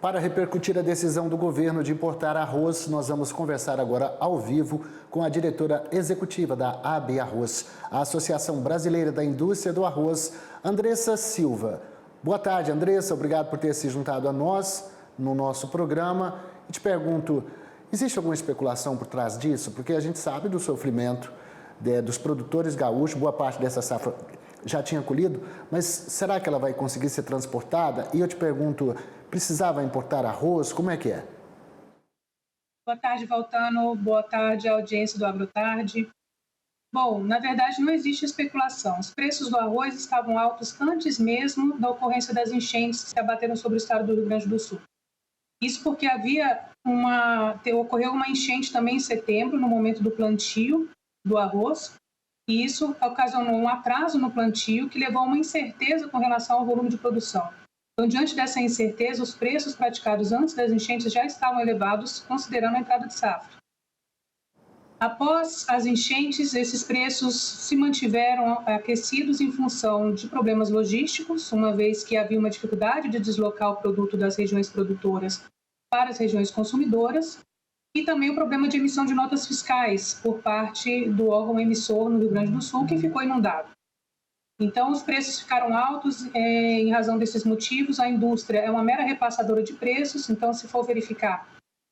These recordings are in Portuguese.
Para repercutir a decisão do governo de importar arroz, nós vamos conversar agora ao vivo com a diretora executiva da AB Arroz, a Associação Brasileira da Indústria do Arroz, Andressa Silva. Boa tarde, Andressa. Obrigado por ter se juntado a nós no nosso programa. E te pergunto, existe alguma especulação por trás disso? Porque a gente sabe do sofrimento dos produtores gaúchos, boa parte dessa safra já tinha colhido, mas será que ela vai conseguir ser transportada? E eu te pergunto, precisava importar arroz? Como é que é? Boa tarde, Valtano. Boa tarde, audiência do AgroTarde. Bom, na verdade não existe especulação. Os preços do arroz estavam altos antes mesmo da ocorrência das enchentes que se abateram sobre o estado do Rio Grande do Sul. Isso porque ocorreu uma enchente também em setembro, no momento do plantio do arroz, e isso ocasionou um atraso no plantio que levou a uma incerteza com relação ao volume de produção. Então, diante dessa incerteza, os preços praticados antes das enchentes já estavam elevados, considerando a entrada de safra. Após as enchentes, esses preços se mantiveram aquecidos em função de problemas logísticos, uma vez que havia uma dificuldade de deslocar o produto das regiões produtoras para as regiões consumidoras, e também o problema de emissão de notas fiscais por parte do órgão emissor no Rio Grande do Sul, que ficou inundado. Então, os preços ficaram altos em razão desses motivos. A indústria é uma mera repassadora de preços, então, se for verificar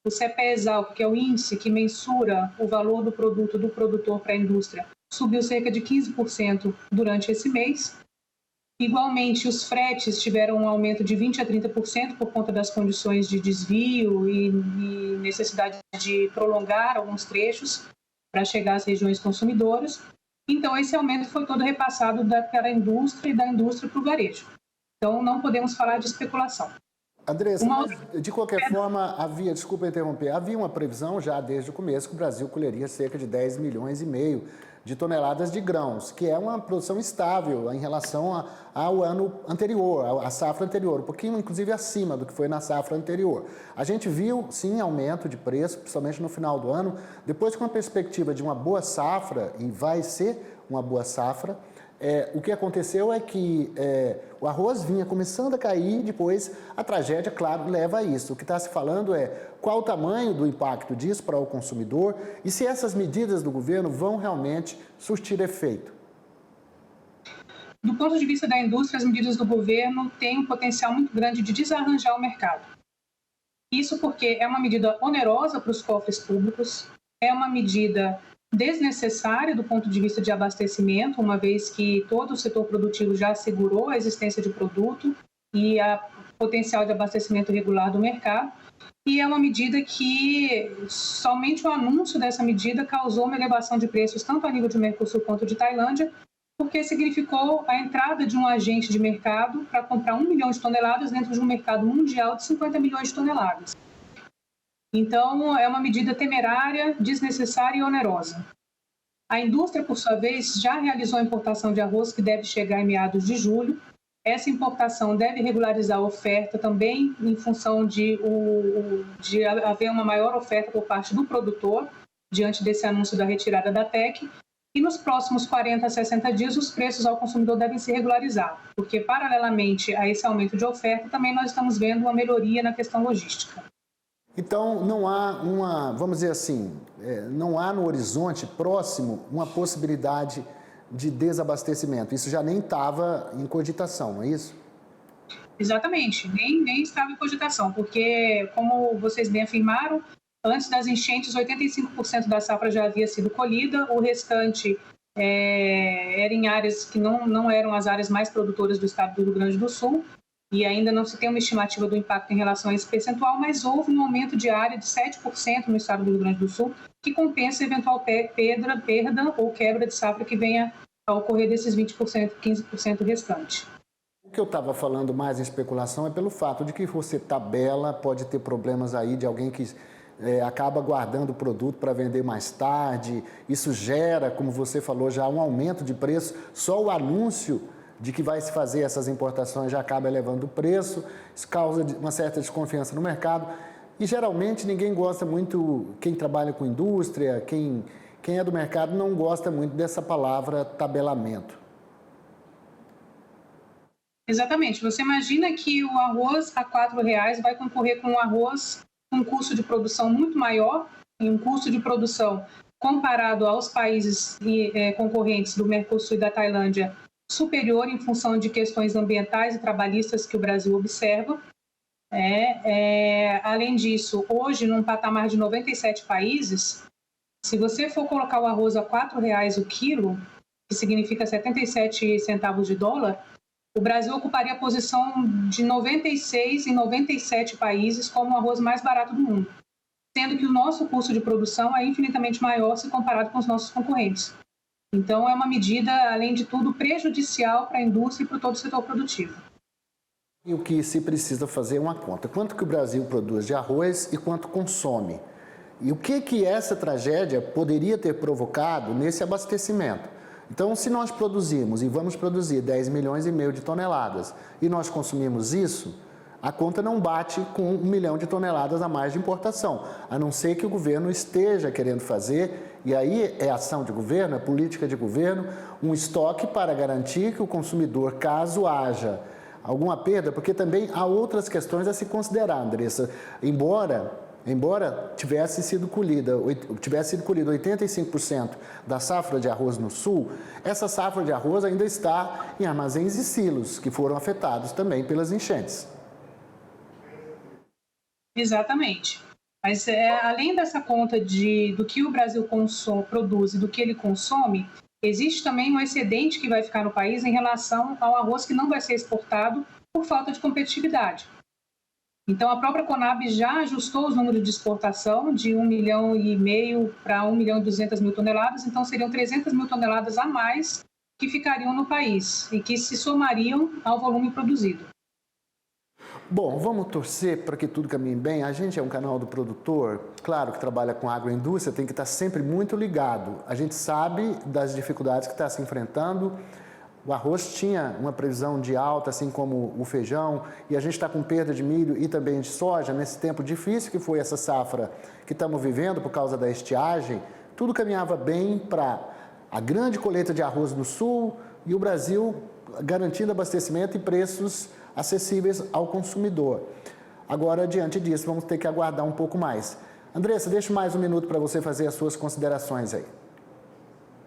o CPESALC, que é o índice que mensura o valor do produto do produtor para a indústria, subiu cerca de 15% durante esse mês. Igualmente, os fretes tiveram um aumento de 20% a 30% por conta das condições de desvio e necessidade de prolongar alguns trechos para chegar às regiões consumidoras. Então, esse aumento foi todo repassado para a indústria e da indústria para o varejo. Então, não podemos falar de especulação. Andressa, de qualquer forma, desculpa interromper, havia uma previsão já desde o começo que o Brasil colheria cerca de 10,5 milhões de toneladas de grãos, que é uma produção estável em relação ao ano anterior, à safra anterior, um pouquinho inclusive acima do que foi na safra anterior. A gente viu, sim, aumento de preço, principalmente no final do ano, depois com a perspectiva de uma boa safra, e vai ser uma boa safra. O que aconteceu é que o arroz vinha começando a cair, depois a tragédia, claro, leva a isso. O que está se falando é qual o tamanho do impacto disso para o consumidor e se essas medidas do governo vão realmente surtir efeito. Do ponto de vista da indústria, as medidas do governo têm um potencial muito grande de desarranjar o mercado. Isso porque é uma medida onerosa para os cofres públicos, é uma medida desnecessária do ponto de vista de abastecimento, uma vez que todo o setor produtivo já assegurou a existência de produto e a potencial de abastecimento regular do mercado, e é uma medida que somente o anúncio dessa medida causou uma elevação de preços tanto a nível de Mercosul quanto de Tailândia, porque significou a entrada de um agente de mercado para comprar 1 milhão de toneladas dentro de um mercado mundial de 50 milhões de toneladas. Então, é uma medida temerária, desnecessária e onerosa. A indústria, por sua vez, já realizou a importação de arroz, que deve chegar em meados de julho. Essa importação deve regularizar a oferta também em função de haver uma maior oferta por parte do produtor, diante desse anúncio da retirada da TEC. E nos próximos 40 a 60 dias, os preços ao consumidor devem se regularizar, porque, paralelamente a esse aumento de oferta, também nós estamos vendo uma melhoria na questão logística. Então, não há vamos dizer assim, não há no horizonte próximo uma possibilidade de desabastecimento. Isso já nem estava em cogitação, não é isso? Exatamente, nem estava em cogitação, porque, como vocês bem afirmaram, antes das enchentes, 85% da safra já havia sido colhida, o restante era em áreas que não eram as áreas mais produtoras do estado do Rio Grande do Sul, e ainda não se tem uma estimativa do impacto em relação a esse percentual, mas houve um aumento de área de 7% no estado do Rio Grande do Sul, que compensa eventual perda ou quebra de safra que venha a ocorrer desses 20%, 15% restante. O que eu estava falando mais em especulação é pelo fato de que você tabela, pode ter problemas aí de alguém que acaba guardando o produto para vender mais tarde. Isso gera, como você falou, já um aumento de preço. Só o anúncio de que vai se fazer essas importações já acaba elevando o preço, isso causa uma certa desconfiança no mercado e geralmente ninguém gosta muito, quem trabalha com indústria, quem é do mercado não gosta muito dessa palavra tabelamento. Exatamente. Você imagina que o arroz a R$ 4 vai concorrer com um arroz com um custo de produção muito maior, e um custo de produção comparado aos países concorrentes do Mercosul e da Tailândia superior em função de questões ambientais e trabalhistas que o Brasil observa. Além disso, hoje, num patamar de 97 países, se você for colocar o arroz a R$ 4 o quilo, que significa 77 centavos de dólar, o Brasil ocuparia a posição de 96 em 97 países como o arroz mais barato do mundo, sendo que o nosso custo de produção é infinitamente maior se comparado com os nossos concorrentes. Então, é uma medida, além de tudo, prejudicial para a indústria e para todo o setor produtivo. E o que se precisa fazer é uma conta. Quanto que o Brasil produz de arroz e quanto consome? E o que essa tragédia poderia ter provocado nesse abastecimento? Então, se nós produzimos e vamos produzir 10,5 milhões de toneladas e nós consumimos isso, a conta não bate com 1 milhão de toneladas a mais de importação, a não ser que o governo esteja querendo fazer, e aí é ação de governo, é política de governo, um estoque para garantir que o consumidor, caso haja alguma perda, porque também há outras questões a se considerar, Andressa. Embora tivesse sido colhido 85% da safra de arroz no sul, essa safra de arroz ainda está em armazéns e silos, que foram afetados também pelas enchentes. Exatamente. Mas além dessa conta do que o Brasil produz e do que ele consome, existe também um excedente que vai ficar no país em relação ao arroz que não vai ser exportado por falta de competitividade. Então, a própria Conab já ajustou os números de exportação de 1,5 milhão para 1,2 milhão toneladas, então seriam 300 mil toneladas a mais que ficariam no país e que se somariam ao volume produzido. Bom, vamos torcer para que tudo caminhe bem. A gente é um canal do produtor, claro que trabalha com agroindústria, tem que estar sempre muito ligado. A gente sabe das dificuldades que está se enfrentando. O arroz tinha uma previsão de alta, assim como o feijão, e a gente está com perda de milho e também de soja nesse tempo difícil que foi essa safra que estamos vivendo por causa da estiagem. Tudo caminhava bem para a grande colheita de arroz no sul e o Brasil garantindo abastecimento e preços acessíveis ao consumidor. Agora, diante disso, vamos ter que aguardar um pouco mais. Andressa, deixo mais um minuto para você fazer as suas considerações aí.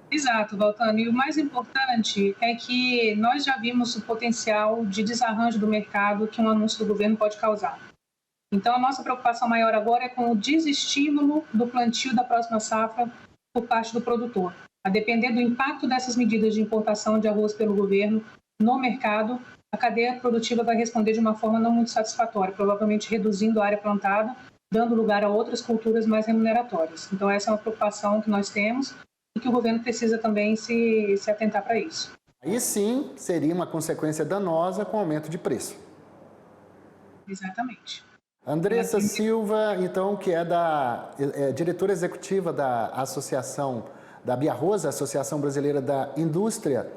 Exato, Valtano. E o mais importante é que nós já vimos o potencial de desarranjo do mercado que um anúncio do governo pode causar. Então, a nossa preocupação maior agora é com o desestímulo do plantio da próxima safra por parte do produtor. A depender do impacto dessas medidas de importação de arroz pelo governo no mercado, a cadeia produtiva vai responder de uma forma não muito satisfatória, provavelmente reduzindo a área plantada, dando lugar a outras culturas mais remuneratórias. Então, essa é uma preocupação que nós temos e que o governo precisa também se atentar para isso. Aí sim, seria uma consequência danosa com o aumento de preço. Exatamente. Andressa Silva, então, que é diretora executiva da Associação da Biarroz, a Associação Brasileira da Indústria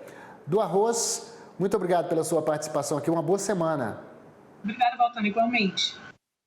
do Arroz. Muito obrigado pela sua participação aqui. Uma boa semana. Obrigada, Valtano, igualmente.